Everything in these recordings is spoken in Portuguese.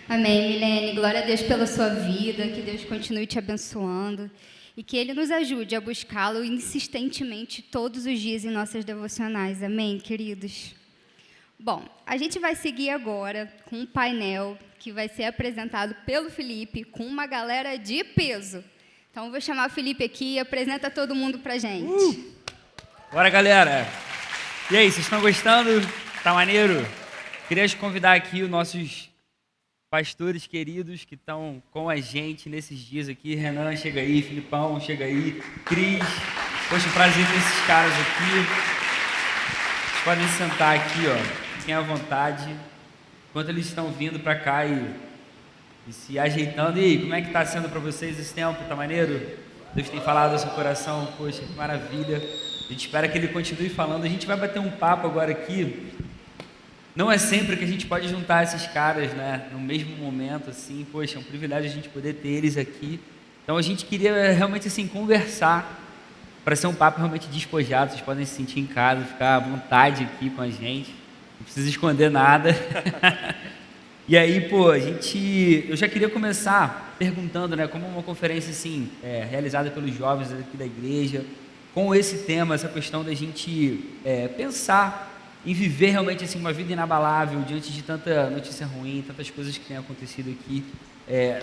Amém, Milene. Glória a Deus pela sua vida, que Deus continue te abençoando e que Ele nos ajude a buscá-lo insistentemente todos os dias em nossas devocionais. Amém, queridos? Bom, a gente vai seguir agora com um painel que vai ser apresentado pelo Felipe com uma galera de peso. Então, eu vou chamar o Felipe aqui e apresenta todo mundo pra gente. Bora, galera! E aí, vocês estão gostando? Tá maneiro? Queria te convidar aqui os nossos pastores queridos que estão com a gente nesses dias aqui. Renan, chega aí. Filipão, chega aí. Cris. Poxa, prazer ter esses caras aqui. Vocês podem sentar aqui, ó. Fiquem à vontade. Enquanto eles estão vindo pra cá e se ajeitando. E aí, como é que tá sendo pra vocês esse tempo? Tá maneiro? Deus tem falado ao seu coração. Poxa, que maravilha. A gente espera que Ele continue falando. A gente vai bater um papo agora aqui. Não é sempre que a gente pode juntar esses caras, né, no mesmo momento, assim. Poxa, é um privilégio a gente poder ter eles aqui. Então a gente queria realmente, assim, conversar para ser um papo realmente despojado. Vocês podem se sentir em casa, ficar à vontade aqui com a gente. Não precisa esconder nada. E aí, pô, eu já queria começar perguntando, né, como uma conferência, assim, realizada pelos jovens aqui da igreja, com esse tema, essa questão da gente pensar em viver realmente assim, uma vida inabalável diante de tanta notícia ruim, tantas coisas que têm acontecido aqui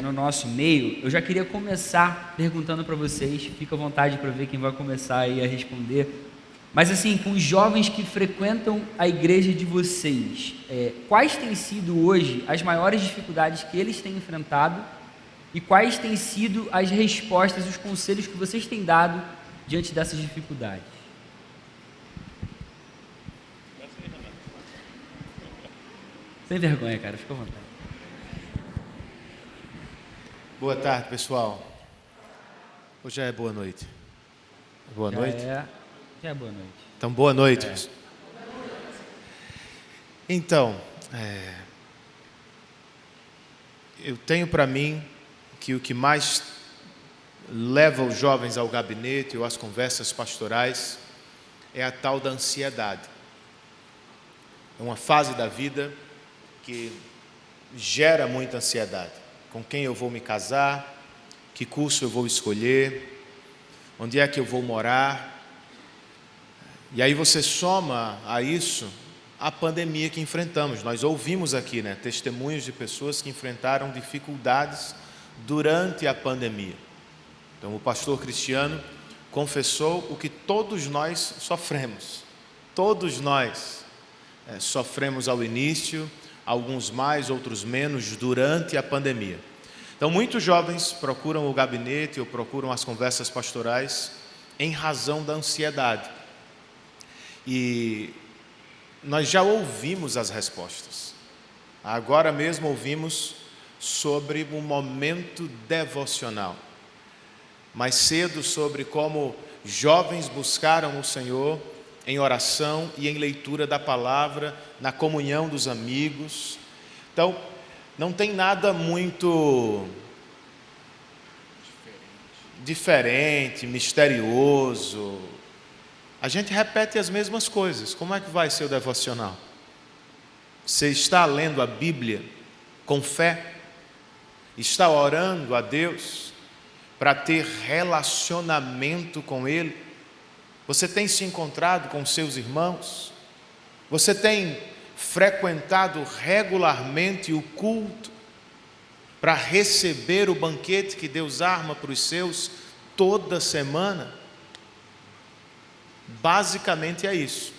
no nosso meio. Eu já queria começar perguntando para vocês, fica à vontade para ver quem vai começar aí a responder, mas assim, com os jovens que frequentam a igreja de vocês, quais têm sido hoje as maiores dificuldades que eles têm enfrentado e quais têm sido as respostas, os conselhos que vocês têm dado diante dessas dificuldades? Sem vergonha, cara, fica à vontade. Boa tarde, pessoal. Hoje já é boa noite. Boa noite? Já é boa noite. Então, boa noite. Então, eu tenho para mim que o que mais leva os jovens ao gabinete ou às conversas pastorais é a tal da ansiedade. É uma fase da vida que gera muita ansiedade. Com quem eu vou me casar? Que curso eu vou escolher? Onde é que eu vou morar? E aí você soma a isso a pandemia que enfrentamos. Nós ouvimos aqui, né, testemunhos de pessoas que enfrentaram dificuldades durante a pandemia. Então o pastor Cristiano confessou o que todos nós sofremos. Todos nós sofremos ao início, alguns mais, outros menos, durante a pandemia. Então, muitos jovens procuram o gabinete ou procuram as conversas pastorais em razão da ansiedade. E nós já ouvimos as respostas. Agora mesmo ouvimos sobre um momento devocional. Mais cedo sobre como jovens buscaram o Senhor em oração e em leitura da palavra, na comunhão dos amigos. Então, não tem nada muito diferente, misterioso. A gente repete as mesmas coisas. Como é que vai ser o devocional? Você está lendo a Bíblia com fé? Está orando a Deus para ter relacionamento com Ele? Você tem se encontrado com seus irmãos? Você tem frequentado regularmente o culto para receber o banquete que Deus arma para os seus toda semana? Basicamente é isso.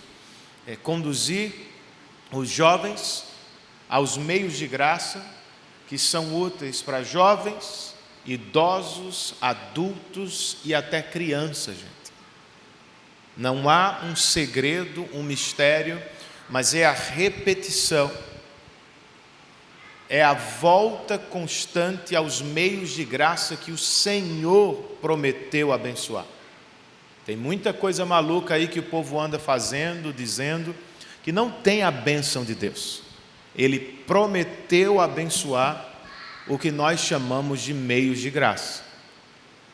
É conduzir os jovens aos meios de graça que são úteis para jovens, idosos, adultos e até crianças, gente. Não há um segredo, um mistério, mas é a repetição. É a volta constante aos meios de graça que o Senhor prometeu abençoar. Tem muita coisa maluca aí que o povo anda fazendo, dizendo que não tem a bênção de Deus. Ele prometeu abençoar o que nós chamamos de meios de graça.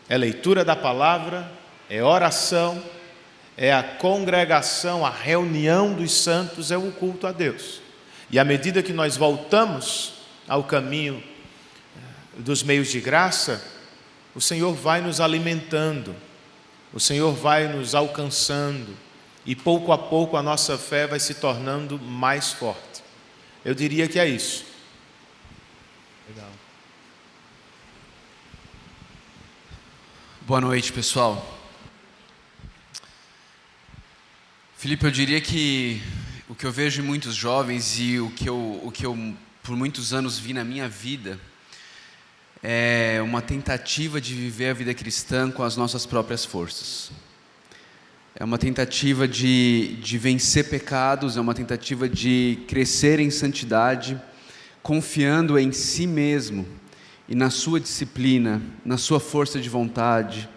É leitura da palavra, é oração, é a congregação, a reunião dos santos, é o culto a Deus. E à medida que nós voltamos ao caminho dos meios de graça, o Senhor vai nos alimentando, o Senhor vai nos alcançando, e pouco a pouco a nossa fé vai se tornando mais forte. Eu diria que é isso. Legal. Boa noite, pessoal. Felipe, eu diria que o que eu vejo em muitos jovens e o que eu por muitos anos vi na minha vida é uma tentativa de viver a vida cristã com as nossas próprias forças. É uma tentativa de vencer pecados, é uma tentativa de crescer em santidade, confiando em si mesmo e na sua disciplina, na sua força de vontade.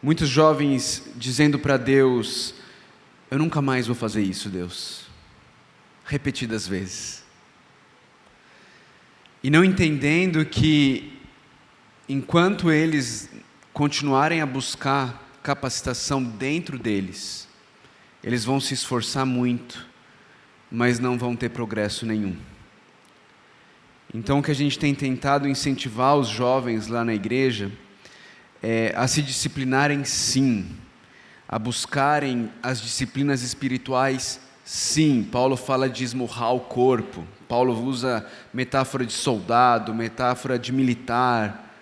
Muitos jovens dizendo para Deus: eu nunca mais vou fazer isso, Deus. Repetidas vezes. E não entendendo que, enquanto eles continuarem a buscar capacitação dentro deles, eles vão se esforçar muito, mas não vão ter progresso nenhum. Então, o que a gente tem tentado incentivar os jovens lá na igreja é a se disciplinarem sim, a buscarem as disciplinas espirituais, sim. Paulo fala de esmurrar o corpo, Paulo usa metáfora de soldado, metáfora de militar,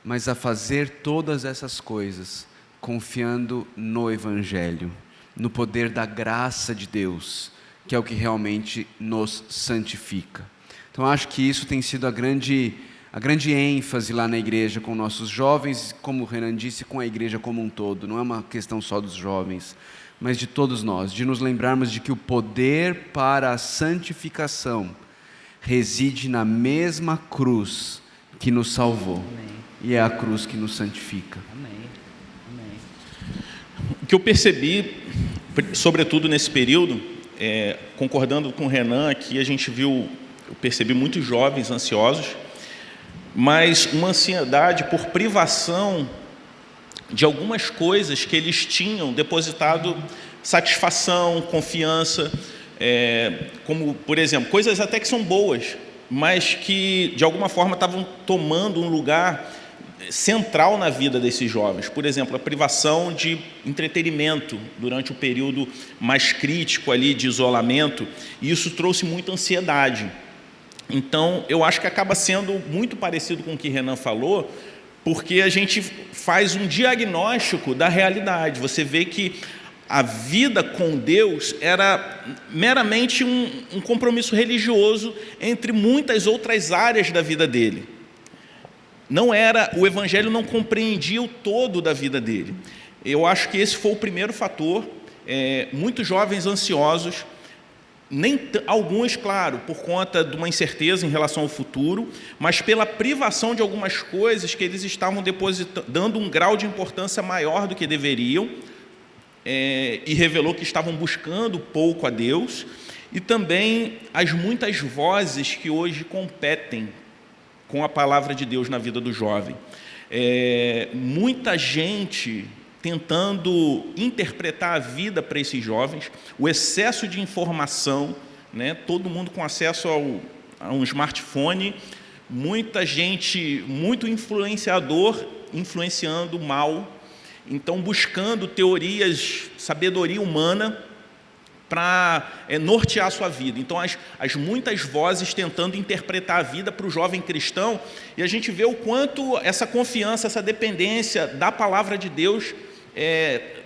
mas a fazer todas essas coisas, confiando no Evangelho, no poder da graça de Deus, que é o que realmente nos santifica. Então, acho que isso tem sido a grande ênfase lá na igreja com nossos jovens, como o Renan disse, com a igreja como um todo. Não é uma questão só dos jovens, mas de todos nós, de nos lembrarmos de que o poder para a santificação reside na mesma cruz que nos salvou. Amém. E é a cruz que nos santifica. Amém. Amém. O que eu percebi, sobretudo nesse período, concordando com o Renan aqui, eu percebi muitos jovens ansiosos, mas uma ansiedade por privação de algumas coisas que eles tinham depositado satisfação, confiança, como, por exemplo, coisas até que são boas, mas que de alguma forma estavam tomando um lugar central na vida desses jovens. Por exemplo, a privação de entretenimento durante o período mais crítico ali de isolamento, e isso trouxe muita ansiedade. Então, eu acho que acaba sendo muito parecido com o que Renan falou, porque a gente faz um diagnóstico da realidade. Você vê que a vida com Deus era meramente um compromisso religioso entre muitas outras áreas da vida dele. O Evangelho não compreendia o todo da vida dele. Eu acho que esse foi o primeiro fator. Muitos jovens ansiosos, alguns, claro, por conta de uma incerteza em relação ao futuro, mas pela privação de algumas coisas que eles estavam dando um grau de importância maior do que deveriam, e revelou que estavam buscando pouco a Deus, e também as muitas vozes que hoje competem com a palavra de Deus na vida do jovem. Muita gente tentando interpretar a vida para esses jovens, o excesso de informação, né? Todo mundo com acesso a um smartphone, muita gente, muito influenciador, influenciando mal, então buscando teorias, sabedoria humana para nortear a sua vida. Então, as muitas vozes tentando interpretar a vida para o jovem cristão, e a gente vê o quanto essa confiança, essa dependência da palavra de Deus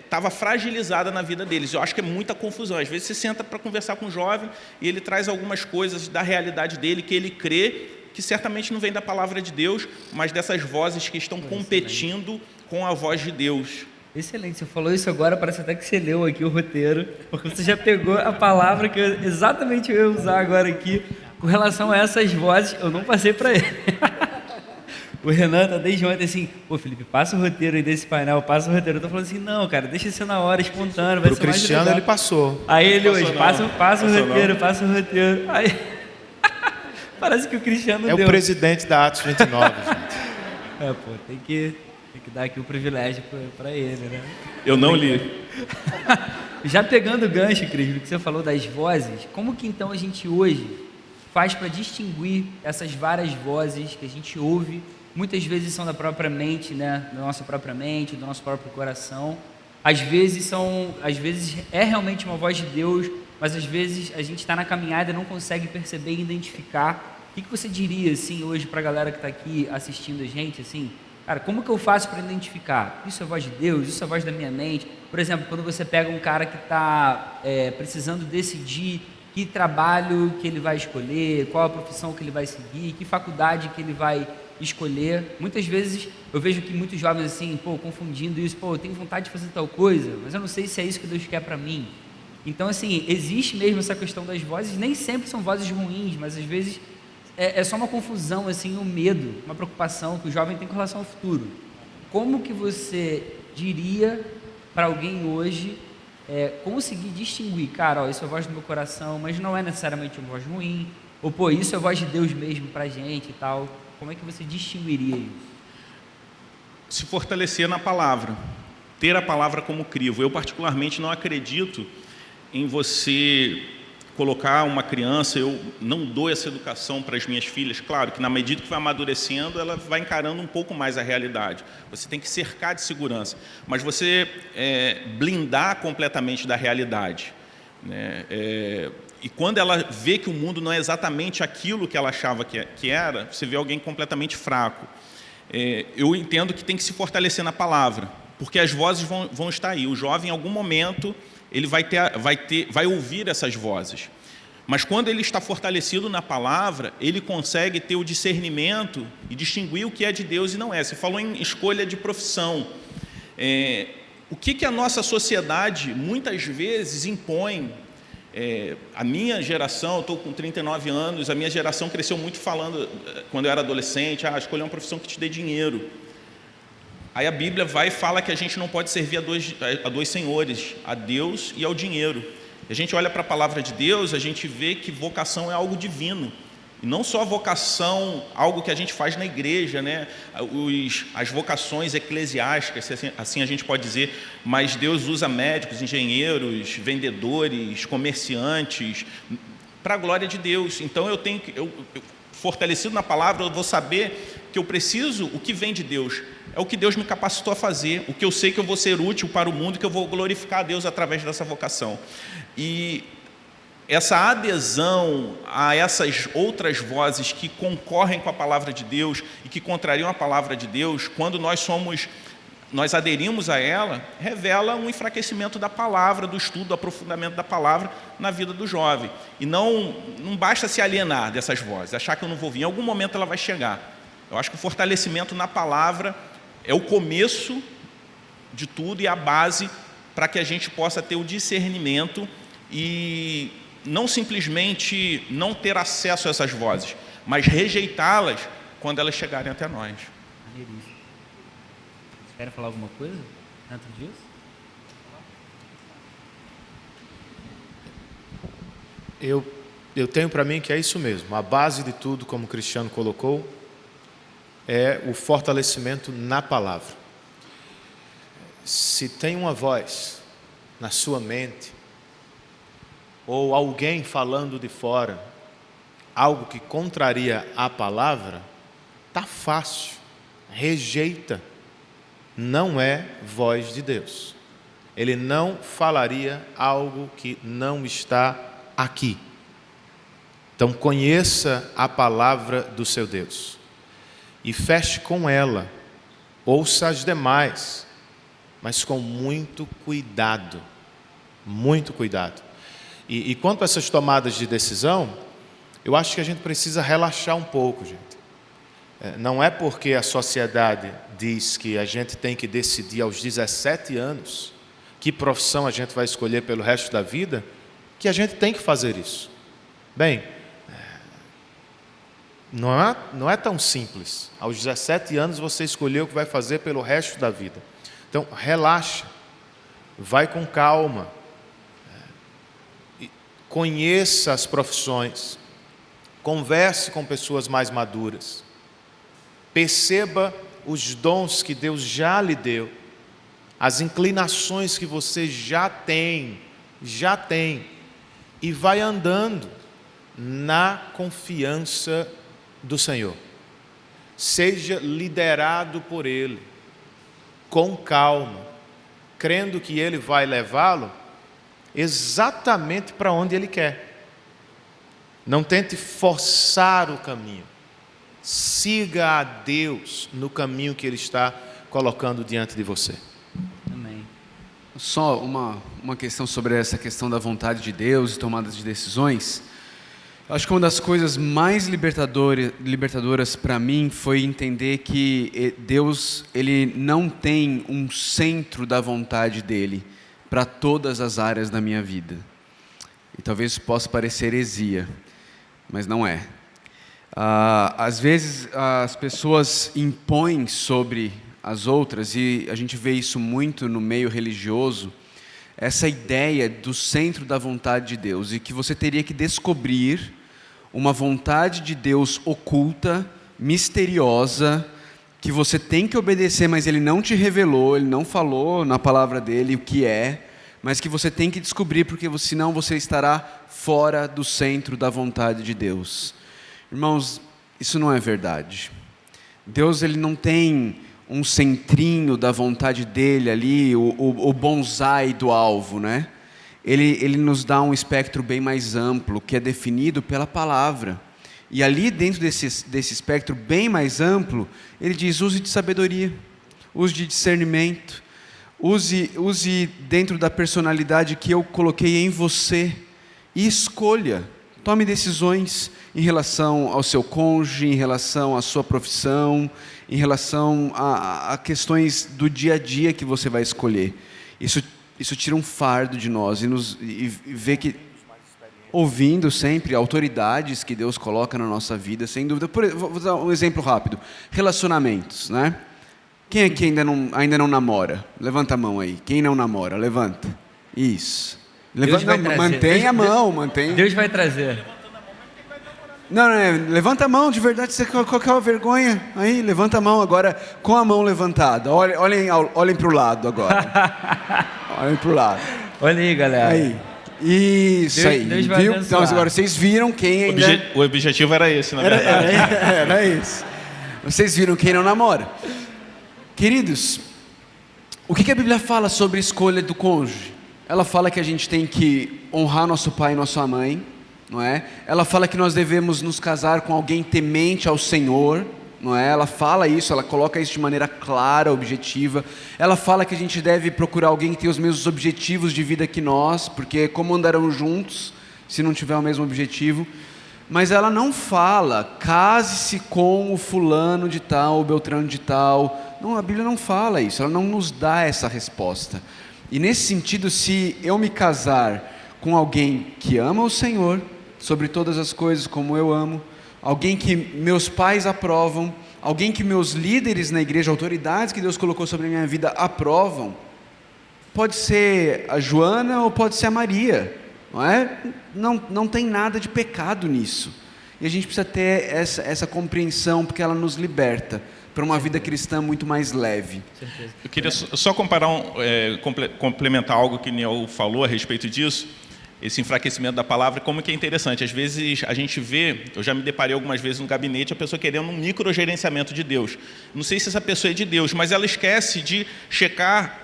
estava fragilizada na vida deles. Eu acho que é muita confusão. Às vezes você senta para conversar com um jovem e ele traz algumas coisas da realidade dele que ele crê, que certamente não vem da palavra de Deus, mas dessas vozes que estão competindo com a voz de Deus. Excelente, você falou isso agora, parece até que você leu aqui o roteiro, porque você já pegou a palavra que exatamente eu ia usar agora aqui, com relação a essas vozes, eu não passei para ele. O Renan tá desde ontem assim, pô, Felipe, passa o roteiro aí desse painel, passa o roteiro. Eu tô falando assim, não, cara, deixa ser na hora, espontâneo, vai Pro ser mais Cristiano legal. ele passou. Aí ele hoje, passa o roteiro, não. passa o roteiro. Aí, parece que o Cristiano É deu. o presidente da Atos 29, gente. Pô, tem que dar aqui o privilégio para ele, né? Eu não li. Já pegando o gancho, Cris, do que você falou das vozes, como que então a gente hoje faz para distinguir essas várias vozes que a gente ouve? Muitas vezes são da própria mente, né? Da nossa própria mente, do nosso próprio coração. Às vezes é realmente uma voz de Deus, mas às vezes a gente está na caminhada e não consegue perceber e identificar. O que você diria, assim, hoje para a galera que está aqui assistindo a gente, assim, cara, como que eu faço para identificar? Isso é a voz de Deus? Isso é a voz da minha mente? Por exemplo, quando você pega um cara que está precisando decidir que trabalho que ele vai escolher, qual a profissão que ele vai seguir, que faculdade que ele vai escolher. Muitas vezes eu vejo que muitos jovens assim, confundindo isso, eu tenho vontade de fazer tal coisa, mas eu não sei se é isso que Deus quer para mim. Então, assim, existe mesmo essa questão das vozes, nem sempre são vozes ruins, mas às vezes é só uma confusão, assim, um medo, uma preocupação que o jovem tem com relação ao futuro. Como que você diria para alguém hoje conseguir distinguir, cara, isso é a voz do meu coração, mas não é necessariamente uma voz ruim, ou isso é a voz de Deus mesmo pra gente e tal? Como é que você distinguiria isso? Se fortalecer na palavra, ter a palavra como crivo. Eu particularmente não acredito em você colocar uma criança, eu não dou essa educação para as minhas filhas, claro que na medida que vai amadurecendo, ela vai encarando um pouco mais a realidade. Você tem que cercar de segurança, mas você blindar completamente da realidade, né? E quando ela vê que o mundo não é exatamente aquilo que ela achava que era, você vê alguém completamente fraco. Eu entendo que tem que se fortalecer na palavra, porque as vozes vão estar aí. O jovem, em algum momento, ele vai ouvir essas vozes. Mas quando ele está fortalecido na palavra, ele consegue ter o discernimento e distinguir o que é de Deus e não é. Você falou em escolha de profissão. O que a nossa sociedade, muitas vezes, impõe? A minha geração, eu estou com 39 anos, a minha geração cresceu muito falando, quando eu era adolescente, escolher uma profissão que te dê dinheiro. Aí a Bíblia vai e fala que a gente não pode servir a dois senhores, a Deus e ao dinheiro. E a gente olha para a palavra de Deus, a gente vê que vocação é algo divino. E não só vocação, algo que a gente faz na igreja, né? As vocações eclesiásticas, assim a gente pode dizer, mas Deus usa médicos, engenheiros, vendedores, comerciantes, para a glória de Deus. Então eu fortalecido na palavra, eu vou saber que eu preciso, o que vem de Deus, é o que Deus me capacitou a fazer, o que eu sei que eu vou ser útil para o mundo, que eu vou glorificar a Deus através dessa vocação. E essa adesão a essas outras vozes que concorrem com a palavra de Deus e que contrariam a palavra de Deus, quando nós aderimos a ela, revela um enfraquecimento da palavra, do estudo, do aprofundamento da palavra na vida do jovem. E não basta se alienar dessas vozes, achar que eu não vou vir, em algum momento ela vai chegar. Eu acho que o fortalecimento na palavra é o começo de tudo e a base para que a gente possa ter o discernimento e não simplesmente não ter acesso a essas vozes, mas rejeitá-las quando elas chegarem até nós. Vocês querem falar alguma coisa dentro disso? Eu tenho para mim que é isso mesmo. A base de tudo, como o Cristiano colocou, é o fortalecimento na palavra. Se tem uma voz na sua mente, ou alguém falando de fora, algo que contraria a palavra, tá fácil, rejeita, não é voz de Deus. Ele não falaria algo que não está aqui. Então conheça a palavra do seu Deus e feche com ela, ouça as demais, mas com muito cuidado, muito cuidado. E quanto a essas tomadas de decisão, eu acho que a gente precisa relaxar um pouco, gente. Não é porque a sociedade diz que a gente tem que decidir aos 17 anos que profissão a gente vai escolher pelo resto da vida, que a gente tem que fazer isso. Bem, não é tão simples. Aos 17 anos você escolheu o que vai fazer pelo resto da vida. Então, relaxa, vai com calma, conheça as profissões, converse com pessoas mais maduras, perceba os dons que Deus já lhe deu, as inclinações que você já tem, e vai andando, na confiança do Senhor. Seja liderado por Ele, com calma, crendo que Ele vai levá-lo exatamente para onde Ele quer. Não tente forçar o caminho. Siga a Deus no caminho que Ele está colocando diante de você. Amém. Só uma questão sobre essa questão da vontade de Deus e tomadas de decisões. Eu acho que uma das coisas mais libertadoras para mim foi entender que Deus, Ele não tem um centro da vontade dEle para todas as áreas da minha vida. E talvez possa parecer heresia, mas não é. Às vezes as pessoas impõem sobre as outras, e a gente vê isso muito no meio religioso, essa ideia do centro da vontade de Deus, e que você teria que descobrir uma vontade de Deus oculta, misteriosa, que você tem que obedecer, mas Ele não te revelou, Ele não falou na palavra dEle o que é, mas que você tem que descobrir, porque senão você estará fora do centro da vontade de Deus. Irmãos, isso não é verdade. Deus, Ele não tem um centrinho da vontade dEle ali, o bonsai do alvo, né? Ele nos dá um espectro bem mais amplo, que é definido pela palavra. E ali dentro desse espectro bem mais amplo, Ele diz: use de sabedoria, use de discernimento, use dentro da personalidade que eu coloquei em você, e escolha, tome decisões em relação ao seu cônjuge, em relação à sua profissão, em relação a questões do dia a dia que você vai escolher. Isso tira um fardo de nós e vê que, ouvindo sempre autoridades que Deus coloca na nossa vida, sem dúvida. Vou dar um exemplo rápido: relacionamentos, né? Quem aqui ainda não namora? Levanta a mão aí. Quem não namora? Levanta. Isso. Mantém a mão, mantém. Deus vai trazer. Não, levanta a mão, de verdade, você qualquer vergonha, aí, levanta a mão agora, com a mão levantada, olhem para o lado agora, olhem para o lado. Olha aí, galera. Aí. Isso aí, Deus vai viu? abençoar. Então, agora vocês viram quem ainda... O objetivo era esse, na verdade. Era isso. Vocês viram quem não namora. Queridos, o que a Bíblia fala sobre a escolha do cônjuge? Ela fala que a gente tem que honrar nosso pai e nossa mãe, não é? Ela fala que nós devemos nos casar com alguém temente ao Senhor, não é? Ela fala isso, ela coloca isso de maneira clara, objetiva. Ela fala que a gente deve procurar alguém que tenha os mesmos objetivos de vida que nós, porque como andarão juntos se não tiver o mesmo objetivo? Mas ela não fala, case-se com o fulano de tal, o beltrano de tal. Não, a Bíblia não fala isso, ela não nos dá essa resposta. E nesse sentido, se eu me casar com alguém que ama o Senhor sobre todas as coisas como eu amo, alguém que meus pais aprovam, alguém que meus líderes na igreja, autoridades que Deus colocou sobre a minha vida aprovam, pode ser a Joana ou pode ser a Maria, não é? Não tem nada de pecado nisso. E a gente precisa ter essa compreensão, porque ela nos liberta para uma vida cristã muito mais leve. Eu queria só complementar algo que o Niel falou a respeito disso, esse enfraquecimento da palavra, como que é interessante. Às vezes a gente vê, eu já me deparei algumas vezes no gabinete, a pessoa querendo um microgerenciamento de Deus. Não sei se essa pessoa é de Deus, mas ela esquece de checar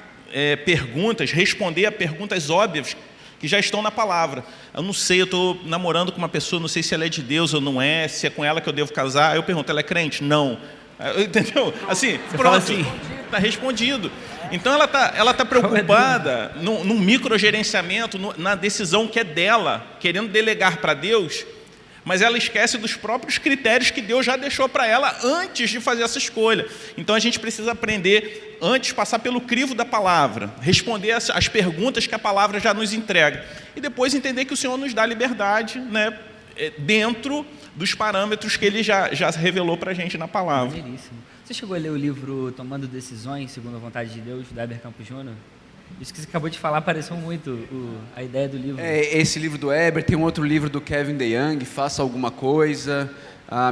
perguntas, responder a perguntas óbvias que já estão na palavra. Eu não sei, eu estou namorando com uma pessoa, não sei se ela é de Deus ou não é, se é com ela que eu devo casar. Eu pergunto, ela é crente? Não. Entendeu? Assim, você pronto, assim, está respondido. Então ela tá preocupada num microgerenciamento, na decisão que é dela, querendo delegar para Deus, mas ela esquece dos próprios critérios que Deus já deixou para ela antes de fazer essa escolha. Então a gente precisa aprender antes, passar pelo crivo da palavra, responder as perguntas que a palavra já nos entrega, e depois entender que o Senhor nos dá liberdade, né, dentro dos parâmetros que Ele já revelou para a gente na palavra. Maneiríssimo. Você chegou a ler o livro Tomando Decisões, segundo a vontade de Deus, do Heber Campos Júnior? Isso que você acabou de falar pareceu muito a ideia do livro. Esse livro do Heber, tem um outro livro do Kevin DeYoung, Faça Alguma Coisa.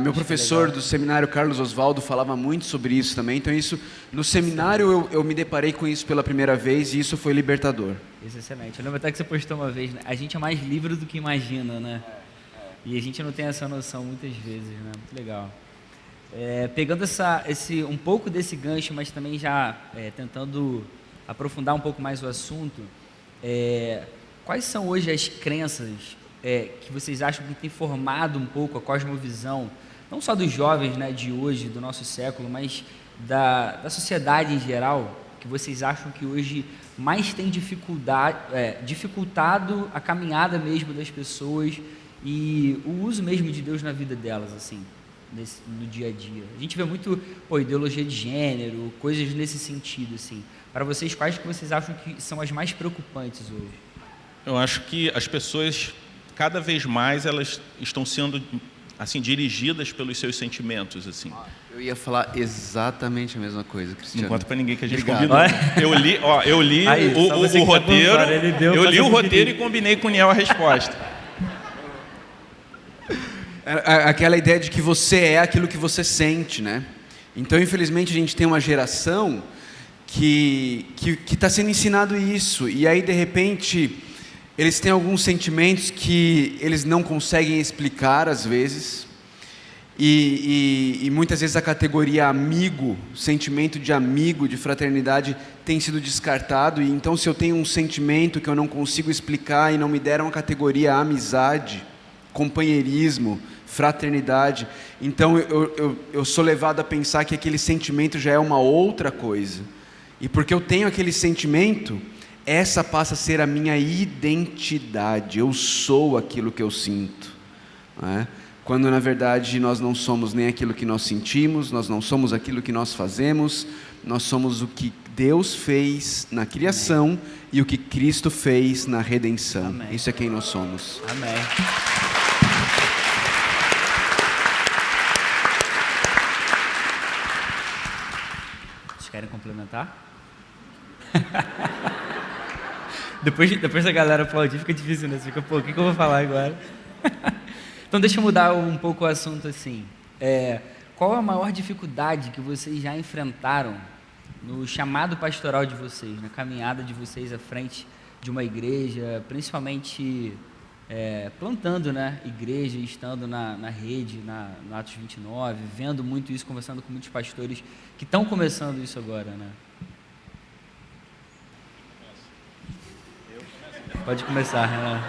Meu professor do seminário, Carlos Oswaldo, falava muito sobre isso também. Então isso, no seminário eu me deparei com isso pela primeira vez e isso foi libertador. Isso é excelente. Eu lembro até que você postou uma vez, né? A gente é mais livre do que imagina, né? E a gente não tem essa noção muitas vezes, né? Muito legal. Pegando um pouco desse gancho, mas também já tentando aprofundar um pouco mais o assunto, quais são hoje as crenças que vocês acham que tem formado um pouco a cosmovisão, não só dos jovens, né, de hoje, do nosso século, mas da sociedade em geral, que vocês acham que hoje mais tem dificultado a caminhada mesmo das pessoas e o uso mesmo de Deus na vida delas, assim, no dia a dia? A gente vê muito ideologia de gênero, coisas nesse sentido, assim. Para vocês, quais que vocês acham que são as mais preocupantes hoje? Eu acho que as pessoas, cada vez mais, elas estão sendo assim dirigidas pelos seus sentimentos, assim. Eu ia falar exatamente a mesma coisa, Cristiano. Não conta para ninguém que a gente Obrigado. combinou. Eu li Aí, o roteiro e combinei com o Niel a resposta. Aquela ideia de que você é aquilo que você sente, né? Então, infelizmente, a gente tem uma geração que está sendo ensinado isso, e aí, de repente, eles têm alguns sentimentos que eles não conseguem explicar, às vezes, e muitas vezes a categoria amigo, sentimento de amigo, de fraternidade, tem sido descartado, e então, se eu tenho um sentimento que eu não consigo explicar e não me deram a categoria amizade, companheirismo, fraternidade, então eu sou levado a pensar que aquele sentimento já é uma outra coisa. E porque eu tenho aquele sentimento, essa passa a ser a minha identidade. Eu sou aquilo que eu sinto, né? Quando na verdade nós não somos nem aquilo que nós sentimos, nós não somos aquilo que nós fazemos, nós somos o que Deus fez na criação. Amém. E o que Cristo fez na redenção. Amém. Isso é quem nós somos. Amém. Vocês querem complementar? Depois da galera aplaudir, fica difícil, né? Você fica, pô, o que eu vou falar agora? Então, deixa eu mudar um pouco o assunto assim. Qual é a maior dificuldade que vocês já enfrentaram no chamado pastoral de vocês, na caminhada de vocês à frente de uma igreja, principalmente plantando, né, igreja, estando na rede, no Atos 29, vendo muito isso, conversando com muitos pastores que estão começando isso agora, né? Pode começar, Renan.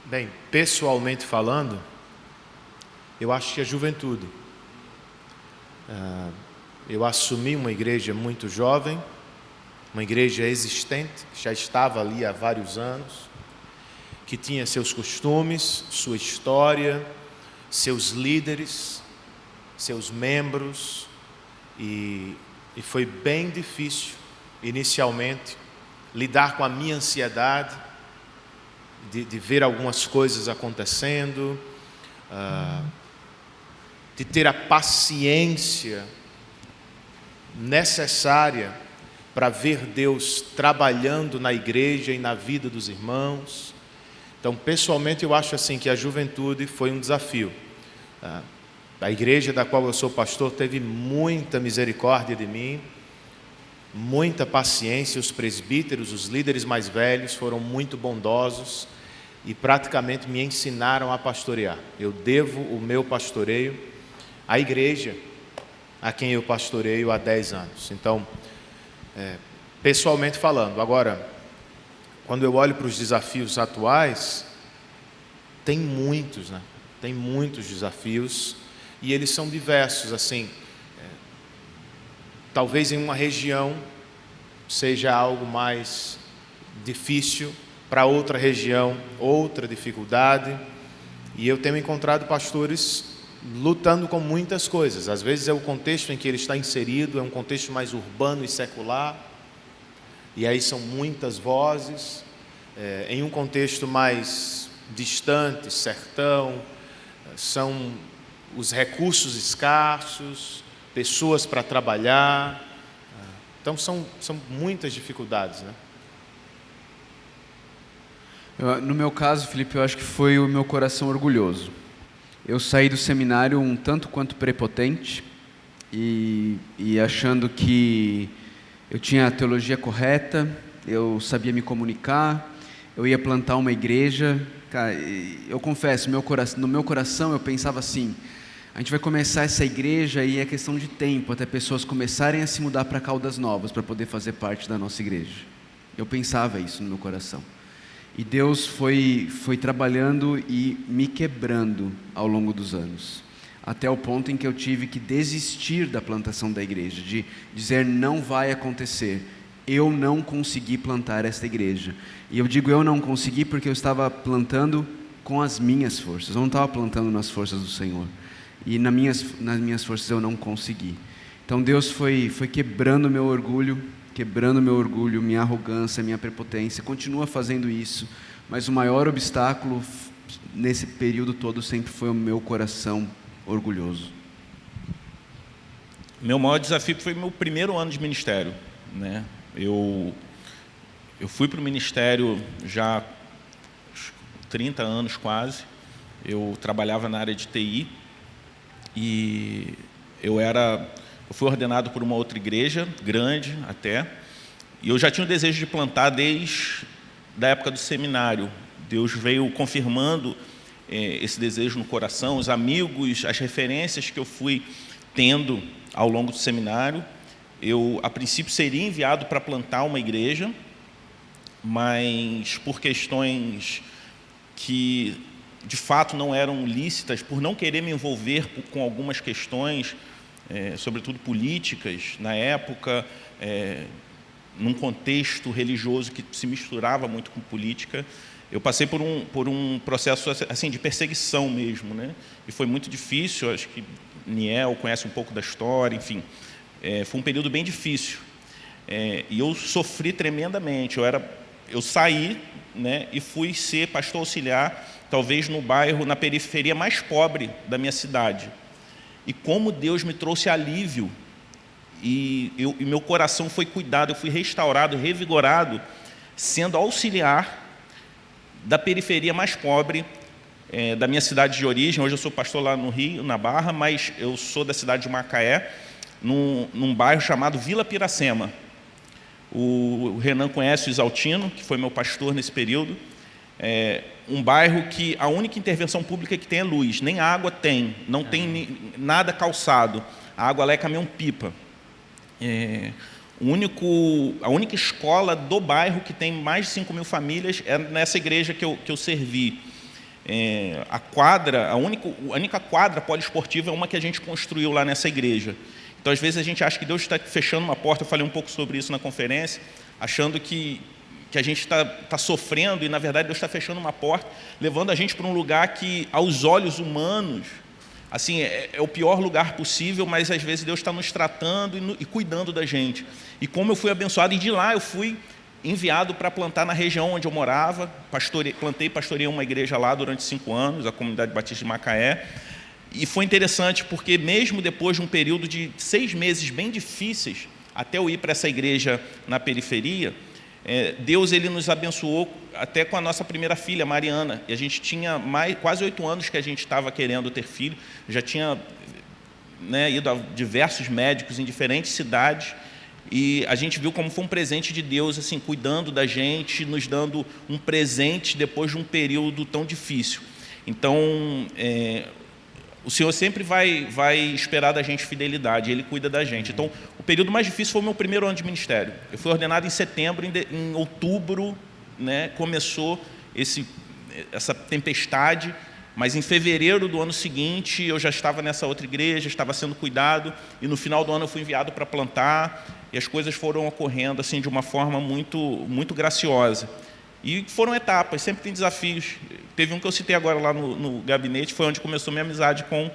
Bem, pessoalmente falando, eu acho que a juventude. Eu assumi uma igreja muito jovem, uma igreja existente, que já estava ali há vários anos, que tinha seus costumes, sua história, seus líderes, seus membros, e foi bem difícil, inicialmente, lidar com a minha ansiedade, de ver algumas coisas acontecendo, de ter a paciência necessária para ver Deus trabalhando na igreja e na vida dos irmãos. Então, pessoalmente, eu acho assim que a juventude foi um desafio. A igreja da qual eu sou pastor teve muita misericórdia de mim, muita paciência. Os presbíteros, os líderes mais velhos foram muito bondosos e praticamente me ensinaram a pastorear. Eu devo o meu pastoreio à igreja a quem eu pastoreio há 10 anos. Então, pessoalmente falando, agora, quando eu olho para os desafios atuais, tem muitos, né? Tem muitos desafios e eles são diversos, assim. Talvez em uma região seja algo mais difícil, para outra região, outra dificuldade. E eu tenho encontrado pastores lutando com muitas coisas. Às vezes é o contexto em que ele está inserido, é um contexto mais urbano e secular. E aí são muitas vozes. Em um contexto mais distante, sertão, são os recursos escassos, pessoas para trabalhar. Então são muitas dificuldades, né? No meu caso, Felipe, eu acho que foi o meu coração orgulhoso. Eu saí do seminário um tanto quanto prepotente e achando que eu tinha a teologia correta, eu sabia me comunicar, eu ia plantar uma igreja Cara, eu confesso, no meu coração eu pensava assim: a gente vai começar essa igreja e é questão de tempo até pessoas começarem a se mudar para Caldas Novas para poder fazer parte da nossa igreja. Eu pensava isso no meu coração. E Deus foi trabalhando e me quebrando ao longo dos anos, até o ponto em que eu tive que desistir da plantação da igreja, de dizer: não vai acontecer, eu não consegui plantar esta igreja. E eu digo eu não consegui porque eu estava plantando com as minhas forças, eu não estava plantando nas forças do Senhor, e nas minhas forças eu não consegui. Então Deus foi quebrando meu orgulho, minha arrogância, minha prepotência, continua fazendo isso, mas o maior obstáculo nesse período todo sempre foi o meu coração orgulhoso. Meu maior desafio foi meu primeiro ano de ministério, né? Eu fui para o ministério já há 30 anos quase. Eu trabalhava na área de TI e eu fui ordenado por uma outra igreja, grande até, e eu já tinha o desejo de plantar desde a época do seminário. Deus veio confirmando esse desejo no coração, os amigos, as referências que eu fui tendo ao longo do seminário. Eu, a princípio, seria enviado para plantar uma igreja, mas por questões que, de fato, não eram lícitas, por não querer me envolver com algumas questões, sobretudo políticas, na época, num contexto religioso que se misturava muito com política, eu passei por um processo assim, de perseguição mesmo, né? E foi muito difícil. Acho que Niel conhece um pouco da história, enfim. Foi um período bem difícil. E eu sofri tremendamente. Eu saí, né, e fui ser pastor auxiliar, talvez no bairro, na periferia mais pobre da minha cidade. E como Deus me trouxe alívio, e meu coração foi cuidado, eu fui restaurado, revigorado, sendo auxiliar da periferia mais pobre da minha cidade de origem. Hoje eu sou pastor lá no Rio, na Barra, mas eu sou da cidade de Macaé, num bairro chamado Vila Piracema. O Renan conhece o Isaltino, que foi meu pastor nesse período. Um bairro que a única intervenção pública que tem é luz, nem água tem, não tem nada calçado, a água lá é caminhão-pipa. A única escola do bairro que tem mais de 5.000 famílias é nessa igreja que eu servi. A única quadra poliesportiva é uma que a gente construiu lá nessa igreja. Então, às vezes, a gente acha que Deus está fechando uma porta. Eu falei um pouco sobre isso na conferência, achando que a gente está sofrendo, e, na verdade, Deus está fechando uma porta, levando a gente para um lugar que, aos olhos humanos, assim, é o pior lugar possível, mas, às vezes, Deus está nos tratando e cuidando da gente. E como eu fui abençoado, e de lá eu fui enviado para plantar na região onde eu morava, pastoreei uma igreja lá durante 5 anos, a Comunidade Batista de Macaé. E foi interessante porque, mesmo depois de um período de 6 meses bem difíceis, até eu ir para essa igreja na periferia, Deus ele nos abençoou até com a nossa primeira filha, Mariana. E a gente tinha quase 8 anos que a gente estava querendo ter filho, já tinha, né, ido a diversos médicos em diferentes cidades, e a gente viu como foi um presente de Deus, assim, cuidando da gente, nos dando um presente depois de um período tão difícil. Então, o Senhor sempre vai esperar da gente fidelidade, Ele cuida da gente. Então, o período mais difícil foi o meu primeiro ano de ministério. Eu fui ordenado em setembro, em outubro, né, começou essa tempestade, mas em fevereiro do ano seguinte eu já estava nessa outra igreja, estava sendo cuidado, e no final do ano eu fui enviado para plantar, e as coisas foram ocorrendo assim, de uma forma muito, muito graciosa. E foram etapas, sempre tem desafios. Teve um que eu citei agora lá no gabinete, foi onde começou minha amizade com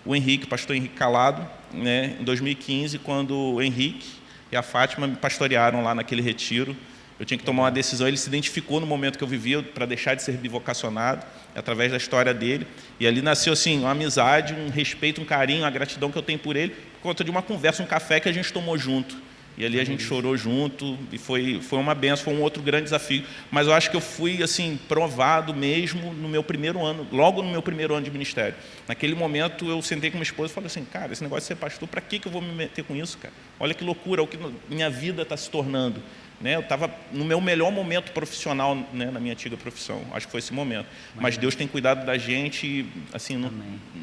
o Henrique, pastor Henrique Calado, né, em 2015, quando o Henrique e a Fátima me pastorearam lá naquele retiro. Eu tinha que tomar uma decisão, ele se identificou no momento que eu vivia para deixar de ser bivocacionado, através da história dele. E ali nasceu assim, uma amizade, um respeito, um carinho, a gratidão que eu tenho por ele, por conta de uma conversa, um café que a gente tomou junto. E ali a gente chorou junto, e foi uma benção, foi um outro grande desafio. Mas eu acho que eu fui assim, provado mesmo no meu primeiro ano, logo no meu primeiro ano de ministério. Naquele momento eu sentei com minha esposa e falei assim, cara, esse negócio de ser pastor, para que eu vou me meter com isso, cara? Olha que loucura, o que minha vida está se tornando. Né? Eu estava no meu melhor momento profissional, né, na minha antiga profissão, acho que foi esse momento. Mas Deus tem cuidado da gente, e, assim,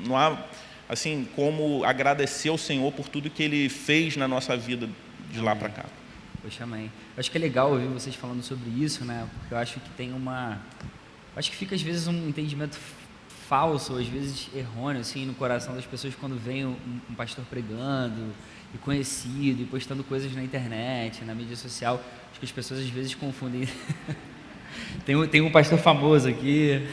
não há assim, como agradecer ao Senhor por tudo que Ele fez na nossa vida de lá para cá. Poxa, amém. Eu acho que é legal ouvir vocês falando sobre isso, né? Porque eu acho que tem acho que fica às vezes um entendimento falso, ou às vezes errôneo, assim, no coração das pessoas quando vem um pastor pregando, e conhecido, e postando coisas na internet, na mídia social. Acho que as pessoas às vezes confundem. Tem um pastor famoso aqui.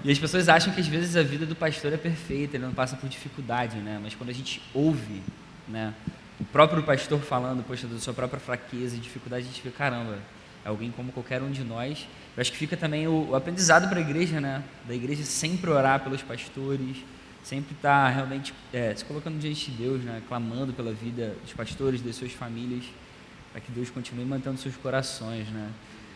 E as pessoas acham que às vezes a vida do pastor é perfeita, ele não passa por dificuldade, né? Mas quando a gente ouve, né, o próprio pastor falando, poxa, da sua própria fraqueza e dificuldade, a gente fica, caramba, é alguém como qualquer um de nós. Eu acho que fica também o aprendizado para a igreja, né? Da igreja sempre orar pelos pastores, sempre estar realmente se colocando diante de Deus, né? Clamando pela vida dos pastores, das suas famílias, para que Deus continue mantendo seus corações, né?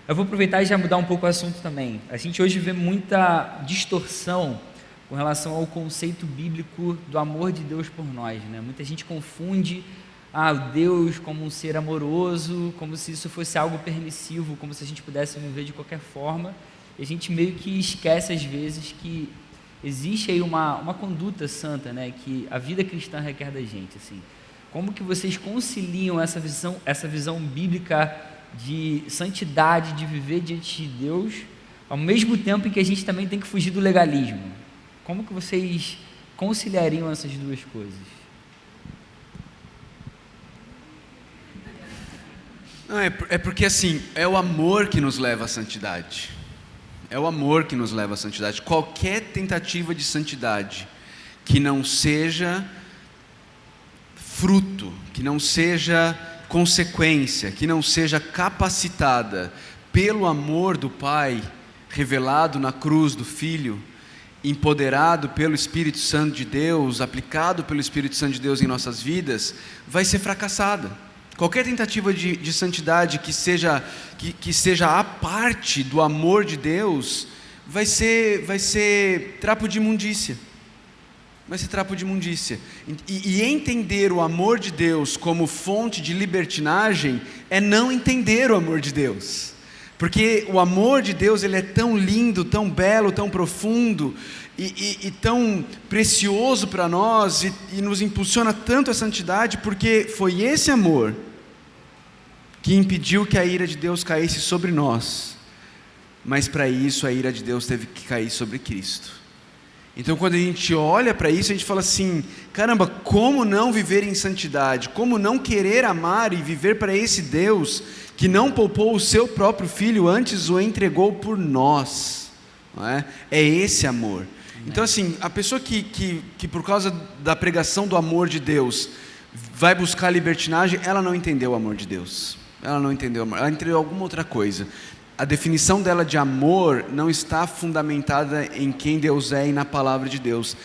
Eu vou aproveitar e já mudar um pouco o assunto também. A gente hoje vê muita distorção com relação ao conceito bíblico do amor de Deus por nós, né? Muita gente confunde Deus como um ser amoroso, como se isso fosse algo permissivo, como se a gente pudesse viver de qualquer forma. E a gente meio que esquece às vezes que existe aí uma conduta santa, né? Que a vida cristã requer da gente, assim. Como que vocês conciliam essa visão bíblica de santidade, de viver diante de Deus, ao mesmo tempo em que a gente também tem que fugir do legalismo? Como que vocês conciliariam essas duas coisas? Não, é porque assim, é o amor que nos leva à santidade. É o amor que nos leva à santidade. Qualquer tentativa de santidade que não seja fruto, que não seja consequência, que não seja capacitada pelo amor do Pai, revelado na cruz do Filho, empoderado pelo Espírito Santo de Deus, aplicado pelo Espírito Santo de Deus em nossas vidas, vai ser fracassada. Qualquer tentativa de santidade que seja a parte do amor de Deus, vai ser trapo de imundícia. Vai ser trapo de imundícia. E entender o amor de Deus como fonte de libertinagem é não entender o amor de Deus. Porque o amor de Deus, ele é tão lindo, tão belo, tão profundo e tão precioso para nós e nos impulsiona tanto a santidade, porque foi esse amor que impediu que a ira de Deus caísse sobre nós. Mas para isso a ira de Deus teve que cair sobre Cristo. Então quando a gente olha para isso, a gente fala assim, caramba, como não viver em santidade? Como não querer amar e viver para esse Deus que não poupou o seu próprio Filho, antes o entregou por nós? Não é? É esse amor. Então assim, a pessoa que por causa da pregação do amor de Deus vai buscar libertinagem, ela não entendeu o amor de Deus. Ela não entendeu o amor, ela entendeu alguma outra coisa. A definição dela de amor não está fundamentada em quem Deus é e na palavra de Deus.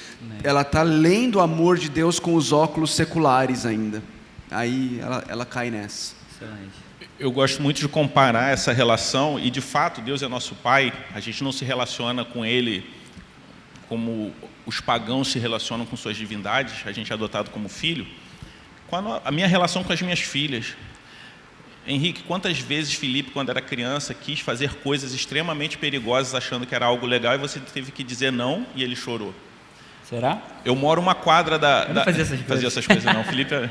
Ela está lendo o amor de Deus com os óculos seculares ainda. Aí ela cai nessa. Excelente. Eu gosto muito de comparar essa relação, e de fato Deus é nosso Pai, a gente não se relaciona com Ele como os pagãos se relacionam com suas divindades, a gente é adotado como filho. A minha relação com as minhas filhas. Henrique, quantas vezes Felipe, quando era criança, quis fazer coisas extremamente perigosas achando que era algo legal e você teve que dizer não e ele chorou? Será? Eu moro uma quadra Eu não fazia essas coisas. não, Felipe.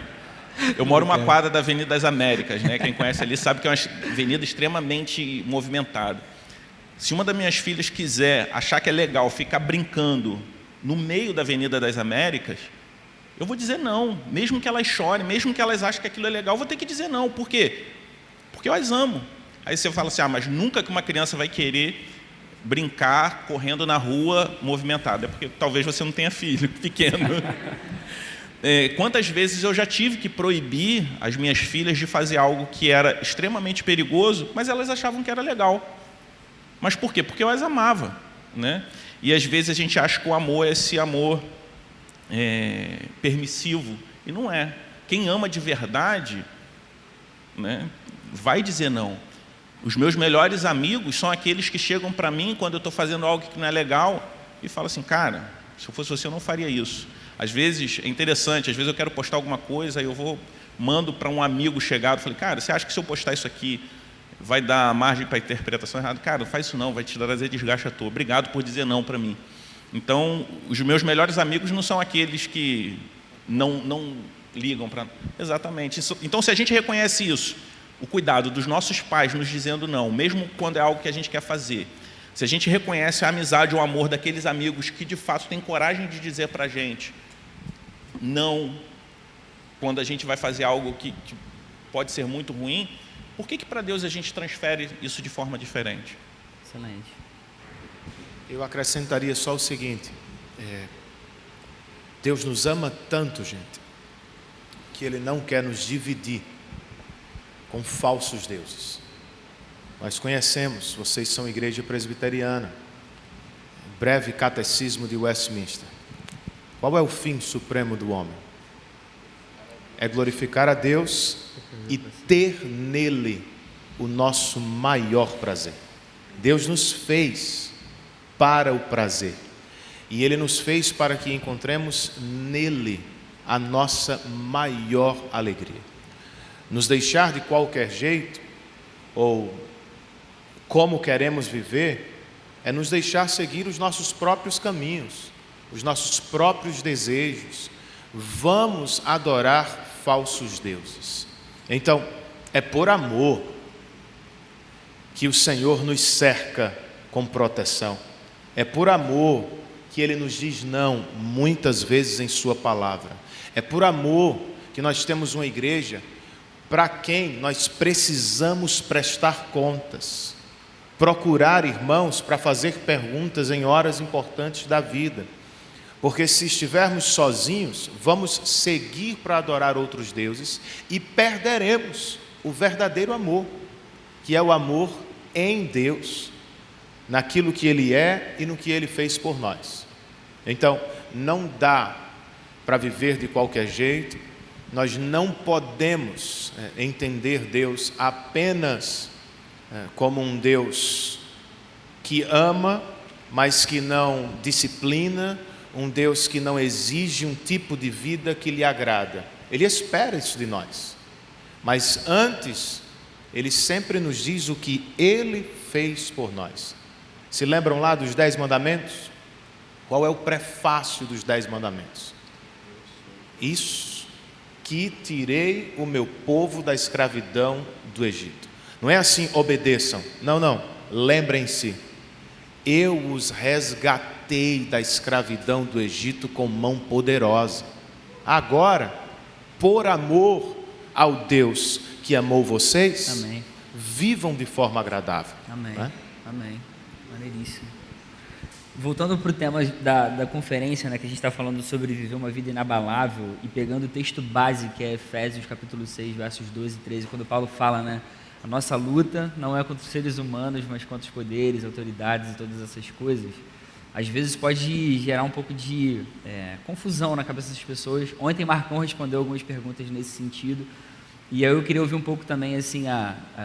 Eu moro uma quadra da Avenida das Américas, né? Quem conhece ali sabe que é uma avenida extremamente movimentada. Se uma das minhas filhas quiser achar que é legal ficar brincando no meio da Avenida das Américas, eu vou dizer não, mesmo que elas chorem, mesmo que elas achem que aquilo é legal, eu vou ter que dizer não. Por quê? Porque eu as amo. Aí você fala assim, mas nunca que uma criança vai querer brincar correndo na rua movimentada. É porque talvez você não tenha filho pequeno. Quantas vezes eu já tive que proibir as minhas filhas de fazer algo que era extremamente perigoso, mas elas achavam que era legal. Mas por quê? Porque eu as amava, né? E às vezes a gente acha que o amor é esse amor permissivo, e não é. Quem ama de verdade, né, vai dizer não. Os meus melhores amigos são aqueles que chegam para mim quando eu estou fazendo algo que não é legal e falam assim, cara, se eu fosse você eu não faria isso. Às vezes é interessante, às vezes eu quero postar alguma coisa, aí eu mando para um amigo chegado, falei, cara, você acha que se eu postar isso aqui vai dar margem para interpretação errada? Cara, não faz isso não, vai te trazer desgaste à toa. Obrigado por dizer não para mim. Então, os meus melhores amigos não são aqueles que não ligam para... Exatamente. Então, se a gente reconhece isso, o cuidado dos nossos pais nos dizendo não, mesmo quando é algo que a gente quer fazer, se a gente reconhece a amizade ou o amor daqueles amigos que, de fato, têm coragem de dizer para a gente não, quando a gente vai fazer algo que pode ser muito ruim, por que para Deus a gente transfere isso de forma diferente? Excelente. Eu acrescentaria só o seguinte, Deus nos ama tanto, gente, que Ele não quer nos dividir com falsos deuses. Nós conhecemos, vocês são igreja presbiteriana, breve catecismo de Westminster. Qual é o fim supremo do homem? É glorificar a Deus e ter nele o nosso maior prazer. Deus nos fez para o prazer. E Ele nos fez para que encontremos nele a nossa maior alegria. Nos deixar de qualquer jeito, ou como queremos viver, é nos deixar seguir os nossos próprios caminhos, os nossos próprios desejos. Vamos adorar falsos deuses. Então, é por amor que o Senhor nos cerca com proteção. É por amor que Ele nos diz não, muitas vezes em Sua palavra. É por amor que nós temos uma igreja para quem nós precisamos prestar contas, procurar irmãos para fazer perguntas em horas importantes da vida. Porque se estivermos sozinhos, vamos seguir para adorar outros deuses e perderemos o verdadeiro amor, que é o amor em Deus, naquilo que Ele é e no que Ele fez por nós. Então, não dá para viver de qualquer jeito. Nós não podemos entender Deus apenas como um Deus que ama, mas que não disciplina, um Deus que não exige um tipo de vida que lhe agrada. Ele espera isso de nós, mas antes, Ele sempre nos diz o que Ele fez por nós. Se lembram lá dos 10 mandamentos? Qual é o prefácio dos 10 mandamentos? Isso que tirei o meu povo da escravidão do Egito. Não é assim, obedeçam. Não. Lembrem-se, eu os resgatei da escravidão do Egito com mão poderosa. Agora, por amor ao Deus que amou vocês, Amém. Vivam de forma agradável. Amém. Né? Amém. Maneiríssimo. Voltando para o tema da conferência, né, que a gente está falando sobre viver uma vida inabalável, e pegando o texto base, que é Efésios capítulo 6, versos 12 e 13, quando Paulo fala, né, a nossa luta não é contra os seres humanos, mas contra os poderes, autoridades e todas essas coisas. Às vezes pode gerar um pouco de confusão na cabeça das pessoas. Ontem Marcão respondeu algumas perguntas nesse sentido, e aí eu queria ouvir um pouco também assim,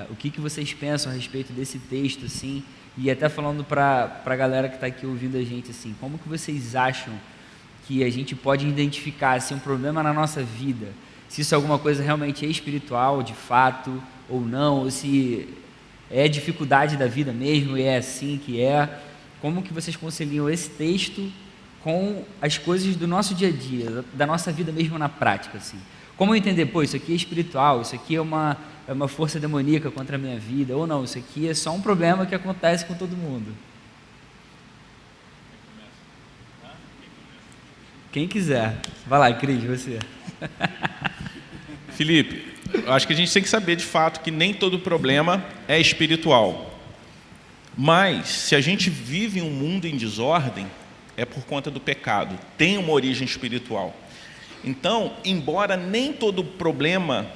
o que vocês pensam a respeito desse texto, assim, e até falando para a galera que está aqui ouvindo a gente, assim, como que vocês acham que a gente pode identificar assim, um problema na nossa vida, se isso é alguma coisa realmente espiritual, de fato, ou não, ou se é dificuldade da vida mesmo, e é assim que é. Como que vocês conciliam esse texto com as coisas do nosso dia a dia, da nossa vida mesmo na prática, assim? Como entender, isso aqui é espiritual, isso aqui é uma força demoníaca contra a minha vida, ou não, isso aqui é só um problema que acontece com todo mundo. Quem quiser. Vai lá, Cris, você. Felipe, eu acho que a gente tem que saber de fato que nem todo problema é espiritual. Mas, se a gente vive um mundo em desordem, é por conta do pecado, tem uma origem espiritual. Então, embora nem todo problema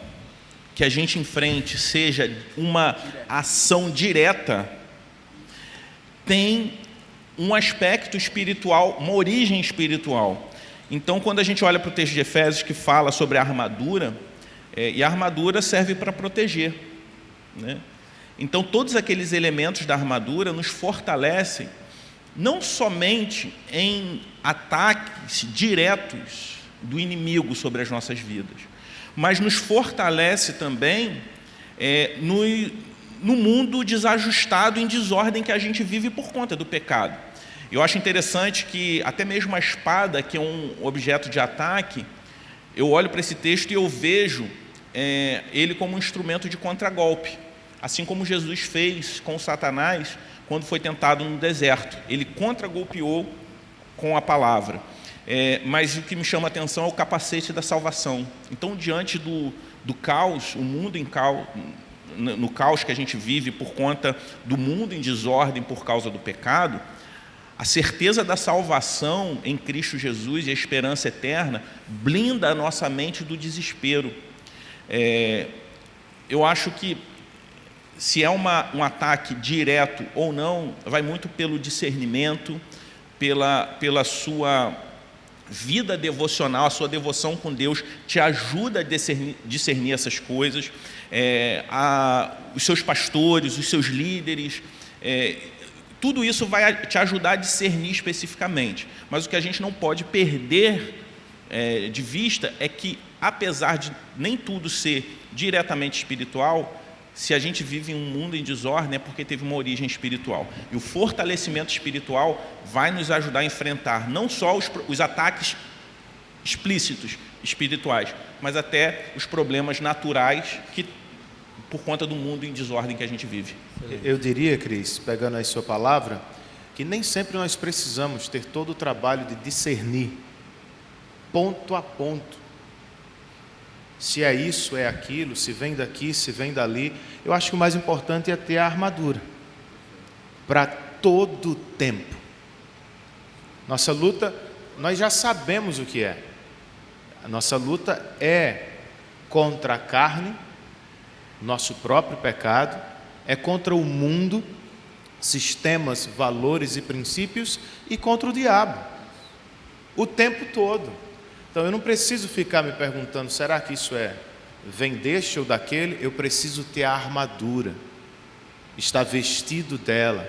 que a gente enfrente seja uma ação direta, tem um aspecto espiritual, uma origem espiritual. Então, quando a gente olha para o texto de Efésios que fala sobre a armadura, e a armadura serve para proteger, né? Então, todos aqueles elementos da armadura nos fortalecem, não somente em ataques diretos do inimigo sobre as nossas vidas, mas nos fortalece também no mundo desajustado, em desordem que a gente vive por conta do pecado. Eu acho interessante que até mesmo a espada, que é um objeto de ataque, eu olho para esse texto e eu vejo ele como um instrumento de contragolpe, assim como Jesus fez com Satanás quando foi tentado no deserto. Ele contragolpeou com a palavra. Mas o que me chama a atenção é o capacete da salvação. Então, diante do caos, o mundo em caos, no caos que a gente vive por conta do mundo em desordem por causa do pecado, a certeza da salvação em Cristo Jesus e a esperança eterna blinda a nossa mente do desespero. Eu acho que se é um ataque direto ou não, vai muito pelo discernimento, pela sua vida devocional, a sua devoção com Deus te ajuda a discernir essas coisas. Os seus pastores, os seus líderes, tudo isso vai te ajudar a discernir especificamente. Mas o que a gente não pode perder de vista é que, apesar de nem tudo ser diretamente espiritual, se a gente vive em um mundo em desordem é porque teve uma origem espiritual. E o fortalecimento espiritual vai nos ajudar a enfrentar não só os ataques explícitos espirituais, mas até os problemas naturais que, por conta do mundo em desordem que a gente vive. Eu diria, Cris, pegando aí sua palavra, que nem sempre nós precisamos ter todo o trabalho de discernir, ponto a ponto, se é isso, é aquilo, se vem daqui, se vem dali. Eu acho que o mais importante é ter a armadura para todo tempo. Nossa luta, nós já sabemos o que é. A nossa luta é contra a carne, nosso próprio pecado, é contra o mundo, sistemas, valores e princípios, e contra o diabo, o tempo todo. Então eu não preciso ficar me perguntando, será que isso vem deste ou daquele? Eu preciso ter a armadura, estar vestido dela,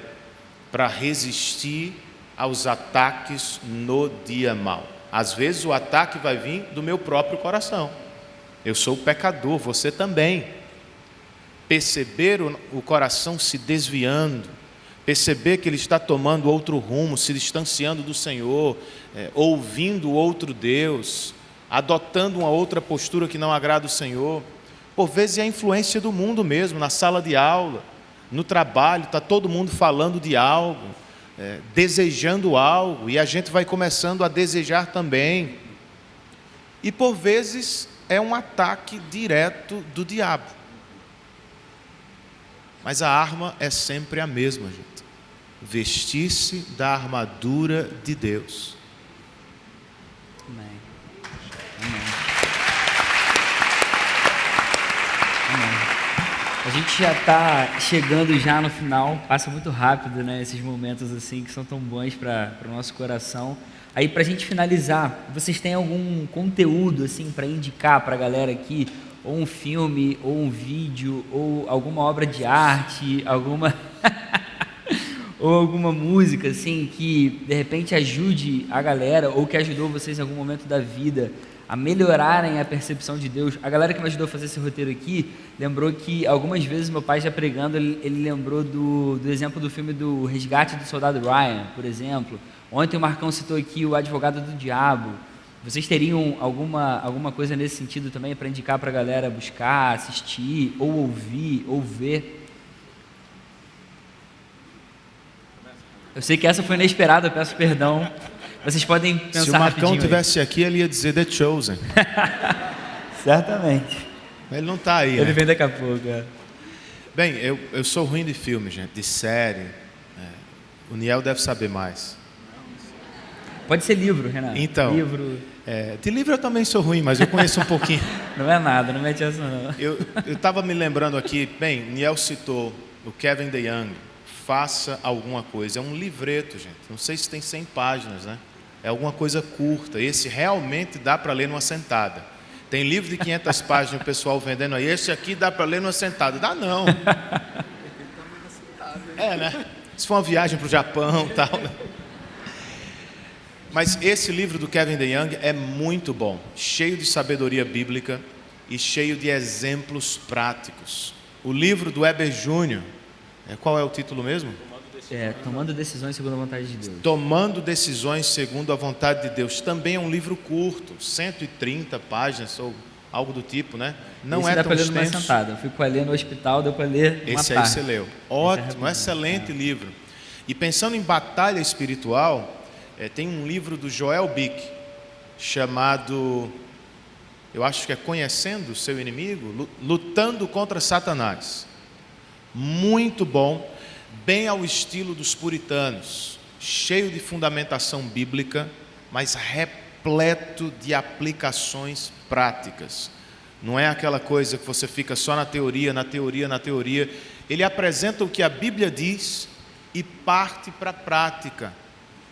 para resistir aos ataques no dia mau. Às vezes o ataque vai vir do meu próprio coração. Eu sou pecador, você também. Perceber o coração se desviando, perceber que ele está tomando outro rumo, se distanciando do Senhor, ouvindo outro Deus, adotando uma outra postura que não agrada o Senhor. Por vezes é a influência do mundo mesmo, na sala de aula, no trabalho, está todo mundo falando de algo, desejando algo, e a gente vai começando a desejar também. E por vezes é um ataque direto do diabo. Mas a arma é sempre a mesma, gente. Vestir-se da armadura de Deus. Amém. Amém. Amém. A gente já está chegando já no final. Passa muito rápido, né? Esses momentos assim que são tão bons para o nosso coração. Aí, para a gente finalizar, vocês têm algum conteúdo assim para indicar para a galera aqui? Ou um filme, ou um vídeo, ou alguma obra de arte, ou alguma música, assim, que de repente ajude a galera, ou que ajudou vocês em algum momento da vida a melhorarem a percepção de Deus. A galera que me ajudou a fazer esse roteiro aqui, lembrou que algumas vezes meu pai já pregando, ele lembrou do exemplo do filme do Resgate do Soldado Ryan, por exemplo. Ontem o Marcão citou aqui o Advogado do Diabo. Vocês teriam alguma coisa nesse sentido também para indicar para a galera buscar, assistir, ou ouvir, ou ver? Eu sei que essa foi inesperada, eu peço perdão. Vocês podem pensar rapidinho. Se o Marcão estivesse aí. aqui, ele ia dizer The Chosen. Certamente. Ele não está aí, Ele né? vem daqui a pouco. Bem, eu sou ruim de filme, gente, de série. O Niel deve saber mais. Pode ser livro, Renato. Então, livro. De livro eu também sou ruim, mas eu conheço um pouquinho. Não é nada, não mete essa não. Eu estava me lembrando aqui, bem, Niel citou o Kevin DeYoung, Faça Alguma Coisa. É um livreto, gente. Não sei se tem 100 páginas, né? é alguma coisa curta. Esse realmente dá para ler numa sentada. Tem livro de 500 páginas, o pessoal vendendo aí, esse aqui dá para ler numa sentada. Dá não. Né? Se for uma viagem para o Japão e tal, né? Mas esse livro do Kevin DeYoung é muito bom, cheio de sabedoria bíblica e cheio de exemplos práticos. O livro do Weber Jr., qual é o título mesmo? Tomando Decisões Segundo a Vontade de Deus. Tomando Decisões Segundo a Vontade de Deus. Também é um livro curto, 130 páginas ou algo do tipo, né? Não esse é dá tão para ler numa extenso. sentada. Eu fico ali no hospital, deu para ler uma Esse aí tarde. você leu. Ótimo, excelente livro. E pensando em batalha espiritual, tem um livro do Joel Bick, chamado, eu acho que é Conhecendo o Seu Inimigo, Lutando contra Satanás. Muito bom, bem ao estilo dos puritanos, cheio de fundamentação bíblica, mas repleto de aplicações práticas. Não é aquela coisa que você fica só na teoria, na teoria, na teoria. Ele apresenta o que a Bíblia diz e parte para a prática,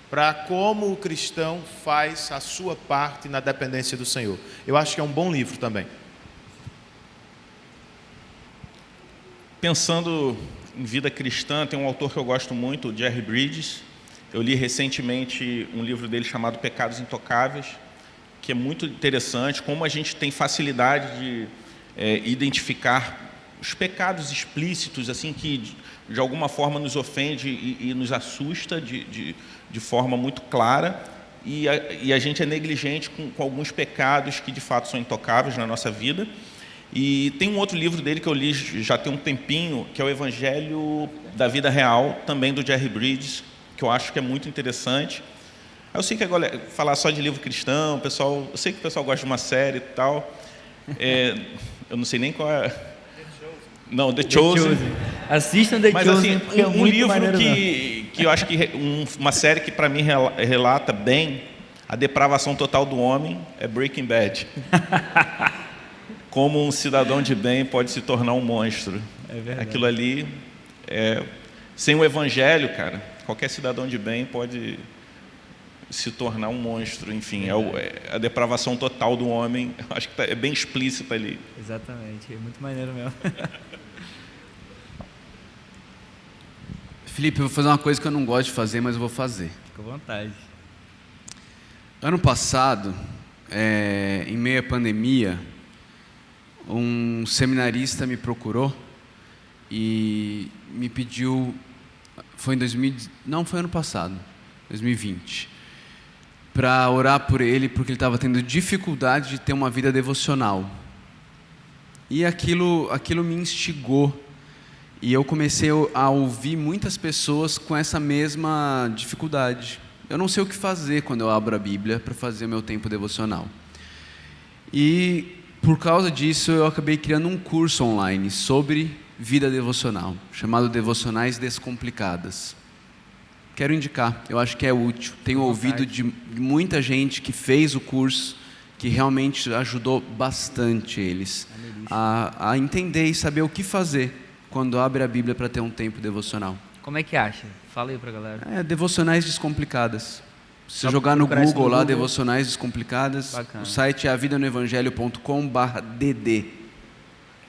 para como o cristão faz a sua parte na dependência do Senhor. Eu acho que é um bom livro também. Pensando em vida cristã, tem um autor que eu gosto muito, o Jerry Bridges. Eu li recentemente um livro dele chamado Pecados Intocáveis, que é muito interessante, como a gente tem facilidade de identificar os pecados explícitos, assim, que de alguma forma nos ofende e nos assusta de forma muito clara, e a gente é negligente com alguns pecados que de fato são intocáveis na nossa vida. E tem um outro livro dele que eu li já tem um tempinho, que é o Evangelho da Vida Real, também do Jerry Bridges, que eu acho que é muito interessante. Eu sei que agora falar só de livro cristão, pessoal, eu sei que o pessoal gosta de uma série e tal. Eu não sei nem qual é. Não, The Chosen. Assistam The Mas Chosen, assim, porque é um muito livro maneiro que eu acho que uma série que para mim relata bem a depravação total do homem é Breaking Bad. Como um cidadão de bem pode se tornar um monstro. É verdade. Aquilo ali, sem o evangelho, cara, qualquer cidadão de bem pode se tornar um monstro. Enfim, a depravação total do homem, acho que é bem explícita ali. Exatamente, é muito maneiro mesmo. Felipe, eu vou fazer uma coisa que eu não gosto de fazer, mas eu vou fazer. Fica à vontade. Ano passado, em meio à pandemia, um seminarista me procurou e me pediu, foi ano passado, 2020, para orar por ele, porque ele estava tendo dificuldade de ter uma vida devocional. E aquilo me instigou, e eu comecei a ouvir muitas pessoas com essa mesma dificuldade. Eu não sei o que fazer quando eu abro a Bíblia para fazer o meu tempo devocional. E por causa disso, eu acabei criando um curso online sobre vida devocional, chamado Devocionais Descomplicadas. Quero indicar, eu acho que é útil. Tenho ouvido de muita gente que fez o curso, que realmente ajudou bastante eles a entender e saber o que fazer quando abre a Bíblia para ter um tempo devocional. Como é que acha? Fala aí pra galera. Devocionais Descomplicadas. Se Só jogar no procurar isso Google no lá, Google. Devocionais Descomplicadas, Bacana. o site é avidanoevangelho.com/dd.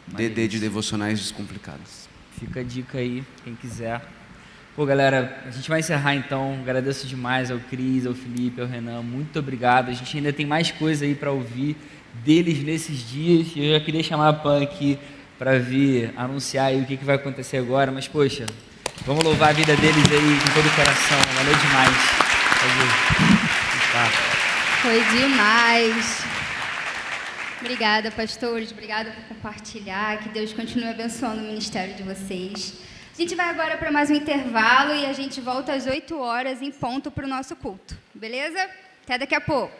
DD de Devocionais Descomplicadas. Fica a dica aí, quem quiser. Pô, galera, a gente vai encerrar então. Agradeço demais ao Cris, ao Felipe, ao Renan. Muito obrigado. A gente ainda tem mais coisa aí para ouvir deles nesses dias. Eu já queria chamar a Pan aqui para vir anunciar aí o que vai acontecer agora. Mas, poxa, vamos louvar a vida deles aí com todo o coração. Valeu demais. Tá. Foi demais. Obrigada, pastores. Obrigada por compartilhar. Que Deus continue abençoando o ministério de vocês. A gente vai agora para mais um intervalo e a gente volta às 8 horas em ponto para o nosso culto. Beleza? Até daqui a pouco.